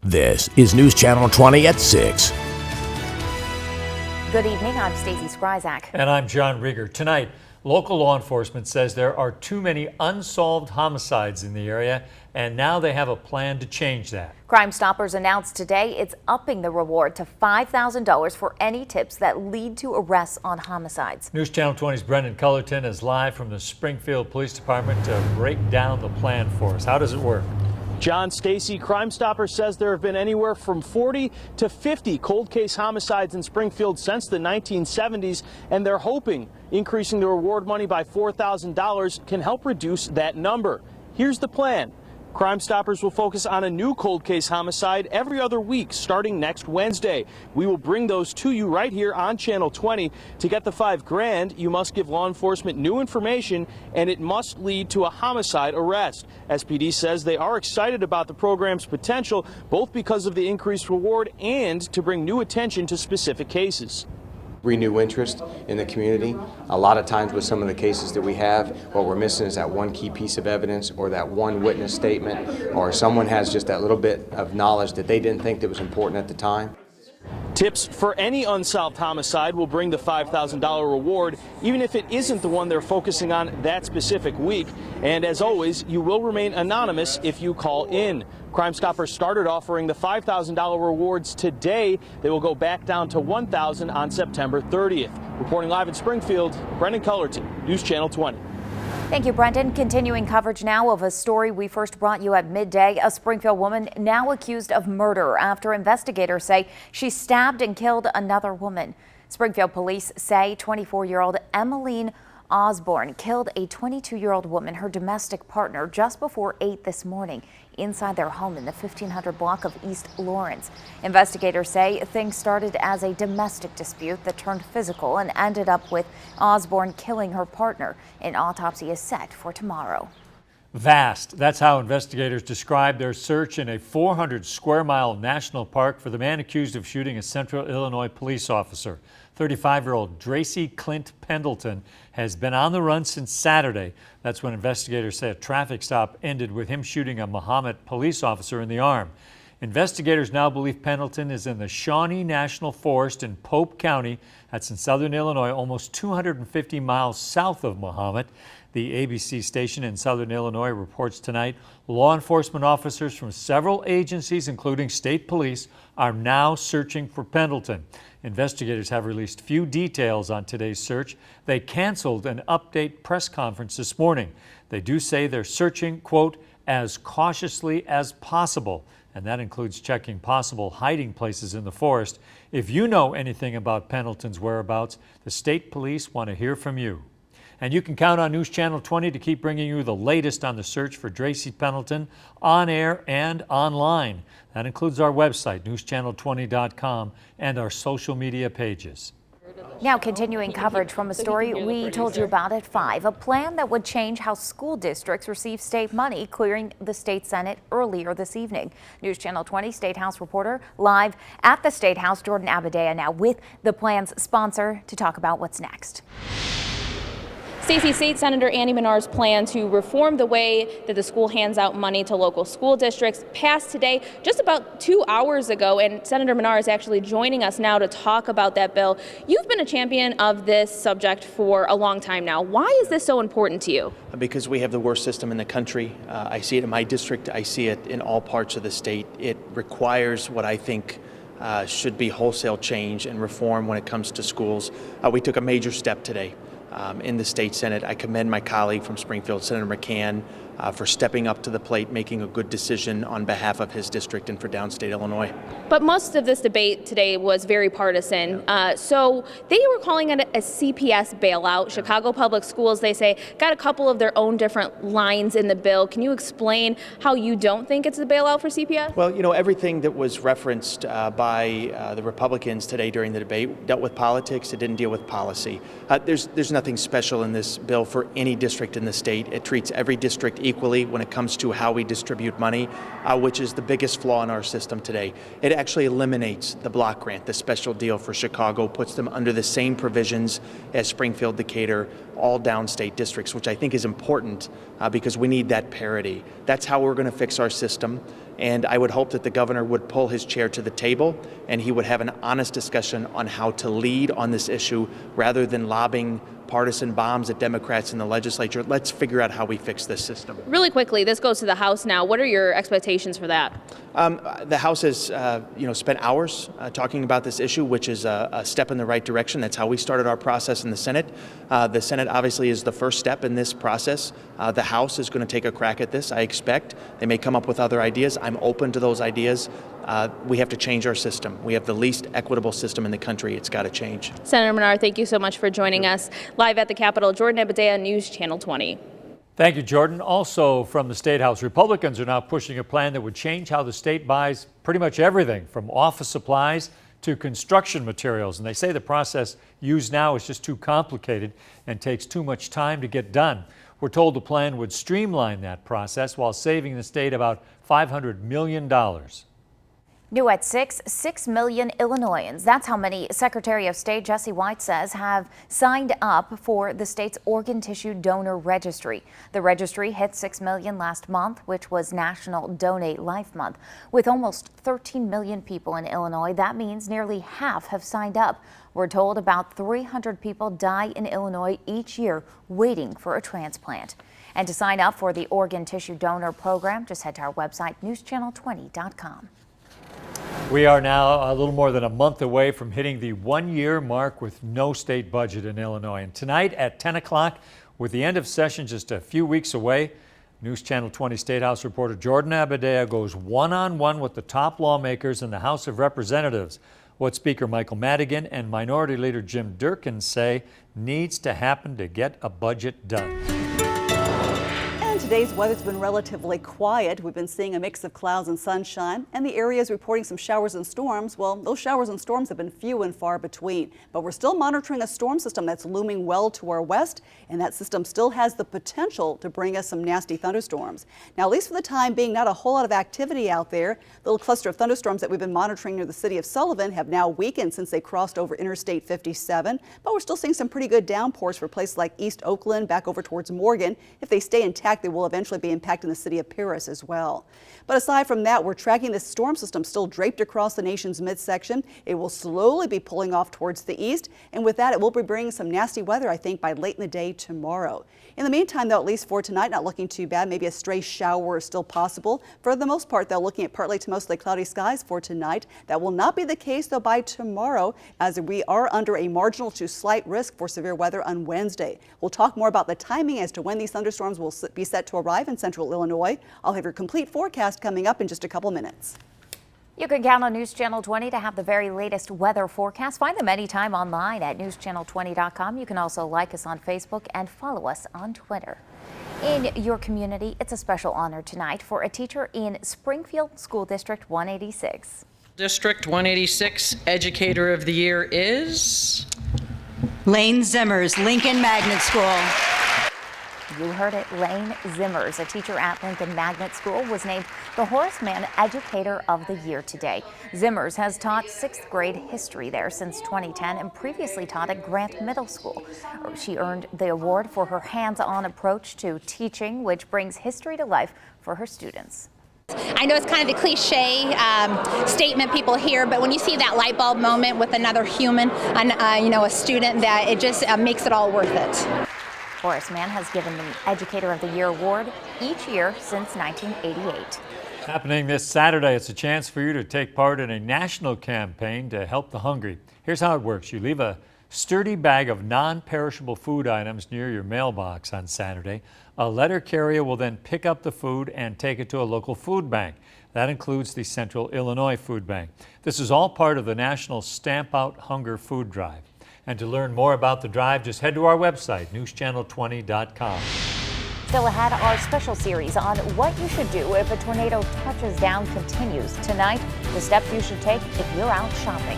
This is News Channel 20 at 6. Good evening, I'm Stacey Skryzak. And I'm John Rieger. Tonight, local law enforcement says there are too many unsolved homicides in the area, and now they have a plan to change that. Crime Stoppers announced today it's upping the reward to $5,000 for any tips that lead to arrests on homicides. News Channel 20's Brendan Cullerton is live from the Springfield Police Department to break down the plan for us. How does it work? John, Stacey, Crime Stoppers says there have been anywhere from 40 to 50 cold case homicides in Springfield since the 1970s, and they're hoping increasing the reward money by $4,000 can help reduce that number. Here's the plan. Crime Stoppers will focus on a new cold case homicide every other week starting next Wednesday. We will bring those to you right here on Channel 20. To get the $5,000, you must give law enforcement new information, and it must lead to a homicide arrest. SPD says they are excited about the program's potential, both because of the increased reward and to bring new attention to specific cases. Renew interest in the community. A lot of times with some of the cases that we have, what we're missing is that one key piece of evidence or that one witness statement, or someone has just that little bit of knowledge that they didn't think that was important at the time. Tips for any unsolved homicide will bring the $5,000 reward, even if it isn't the one they're focusing on that specific week. And as always, you will remain anonymous if you call in. Crime Stoppers started offering the $5,000 rewards today. They will go back down to $1,000 on September 30th. Reporting live in Springfield, Brendan Cullerton, News Channel 20. Thank you, Brendan. Continuing coverage now of a story we first brought you at midday. A Springfield woman now accused of murder after investigators say she stabbed and killed another woman. Springfield police say 24-year-old Emmeline Osborne killed a 22-year-old woman, her domestic partner, just before 8 this morning inside their home in the 1500 block of East Lawrence. Investigators say things started as a domestic dispute that turned physical and ended up with Osborne killing her partner. An autopsy is set for tomorrow. Vast. That's how investigators describe their search in a 400 square mile national park for the man accused of shooting a Central Illinois police officer. 35-year-old Dracy Clint Pendleton has been on the run since Saturday. That's when investigators say a traffic stop ended with him shooting a Mahomet police officer in the arm. Investigators now believe Pendleton is in the Shawnee National Forest in Pope County. That's in southern Illinois, almost 250 miles south of Mahomet. The ABC station in southern Illinois reports tonight law enforcement officers from several agencies, including state police, are now searching for Pendleton. Investigators have released few details on today's search. They canceled an update press conference this morning. They do say they're searching, quote, as cautiously as possible, and that includes checking possible hiding places in the forest. If you know anything about Pendleton's whereabouts, the state police want to hear from you. And you can count on News Channel 20 to keep bringing you the latest on the search for Dracy Pendleton on air and online. That includes our website, newschannel20.com, and our social media pages. Now continuing coverage from a story we told you about at 5, a plan that would change how school districts receive state money clearing the state Senate earlier this evening. News Channel 20 State House reporter live at the State House, Jordan Abadea, now with the plan's sponsor to talk about what's next. Stacey, State Senator Andy Menard's plan to reform the way that the school hands out money to local school districts passed today just about 2 hours ago, and Senator Menard is actually joining us now to talk about that bill. You've been a champion of this subject for a long time now. Why is this so important to you? Because we have the worst system in the country. I see it in my district. I see it in all parts of the state. It requires what I think should be wholesale change and reform when it comes to schools. We took a major step today. In the state Senate. I commend my colleague from Springfield, Senator McCann, for stepping up to the plate, making a good decision on behalf of his district and for downstate Illinois. But most of this debate today was very partisan. So they were calling it a CPS bailout. Chicago Public Schools, they say, got a couple of their own different lines in the bill. Can you explain how you don't think it's a bailout for CPS? Well, you know, everything that was referenced by the Republicans today during the debate dealt with politics. It didn't deal with policy. There's nothing special in this bill for any district in the state. It treats every district equally when it comes to how we distribute money, which is the biggest flaw in our system today. It actually eliminates the block grant, the special deal for Chicago, puts them under the same provisions as Springfield, Decatur, all downstate districts, which I think is important because we need that parity. That's how we're going to fix our system. And I would hope that the governor would pull his chair to the table and he would have an honest discussion on how to lead on this issue rather than lobbing partisan bombs at Democrats in the legislature. Let's figure out how we fix this system. Really quickly, this goes to the House now. What are your expectations for that? The House has spent hours talking about this issue, which is a step in the right direction. That's how we started our process in the Senate. The Senate obviously is the first step in this process. The House is going to take a crack at this, I expect. They may come up with other ideas. I'm open to those ideas. We have to change our system. We have the least equitable system in the country. It's got to change. Senator Menard, thank you so much for joining us. Live at the Capitol, Jordan Abadea, News Channel 20. Thank you, Jordan. Also from the State House, Republicans are now pushing a plan that would change how the state buys pretty much everything from office supplies to construction materials. And they say the process used now is just too complicated and takes too much time to get done. We're told the plan would streamline that process while saving the state about $500 million. New at 6 million Illinoisans. That's how many Secretary of State Jesse White says have signed up for the state's organ tissue donor registry. The registry hit 6 million last month, which was National Donate Life Month. With almost 13 million people in Illinois, that means nearly half have signed up. We're told about 300 people die in Illinois each year waiting for a transplant. And to sign up for the organ tissue donor program, just head to our website, newschannel20.com. We are now a little more than a month away from hitting the one-year mark with no state budget in Illinois. And tonight at 10 o'clock, with the end of session just a few weeks away, News Channel 20 State House reporter Jordan Abadea goes one-on-one with the top lawmakers in the House of Representatives. What Speaker Michael Madigan and Minority Leader Jim Durkin say needs to happen to get a budget done. Today's weather's been relatively quiet. We've been seeing a mix of clouds and sunshine, and the area is reporting some showers and storms. Well, those showers and storms have been few and far between, but we're still monitoring a storm system that's looming well to our west, and that system still has the potential to bring us some nasty thunderstorms. Now, at least for the time being, not a whole lot of activity out there. The little cluster of thunderstorms that we've been monitoring near the city of Sullivan have now weakened since they crossed over Interstate 57, but we're still seeing some pretty good downpours for places like East Oakland, back over towards Morgan. If they stay intact, they will eventually be impacting the city of Paris as well. But aside from that, we're tracking this storm system still draped across the nation's midsection. It will slowly be pulling off towards the east, and with that, it will be bringing some nasty weather, I think, by late in the day tomorrow. In the meantime, though, at least for tonight, not looking too bad. Maybe a stray shower is still possible. For the most part, though, looking at partly to mostly cloudy skies for tonight. That will not be the case, though, by tomorrow, as we are under a marginal to slight risk for severe weather on Wednesday. We'll talk more about the timing as to when these thunderstorms will be set to arrive in central Illinois. I'll have your complete forecast coming up in just a couple minutes. You can count on News Channel 20 to have the very latest weather forecast. Find them anytime online at newschannel20.com. You can also like us on Facebook and follow us on Twitter. In your community, it's a special honor tonight for a teacher in Springfield School District 186. District 186 Educator of the Year is Lane Zimmers, Lincoln Magnet School. You heard it, Lane Zimmers, a teacher at Lincoln Magnet School, was named the Horace Mann Educator of the Year today. Zimmers has taught 6th grade history there since 2010 and previously taught at Grant Middle School. She earned the award for her hands-on approach to teaching, which brings history to life for her students. I know it's kind of the cliche statement people hear, but when you see that light bulb moment with another human, a student, that it just makes it all worth it. Horace Mann has given the Educator of the Year award each year since 1988. Happening this Saturday, it's a chance for you to take part in a national campaign to help the hungry. Here's how it works. You leave a sturdy bag of non-perishable food items near your mailbox on Saturday. A letter carrier will then pick up the food and take it to a local food bank. That includes the Central Illinois Food Bank. This is all part of the National Stamp Out Hunger Food Drive. And to learn more about the drive, just head to our website, newschannel20.com. Still ahead, our special series on what you should do if a tornado touches down continues. Tonight, the steps you should take if you're out shopping.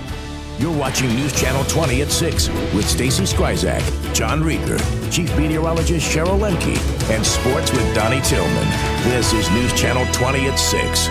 You're watching News Channel 20 at 6 with Stacy Skryzak, John Rieger, Chief Meteorologist Cheryl Lemke, and Sports with Donnie Tillman. This is News Channel 20 at 6.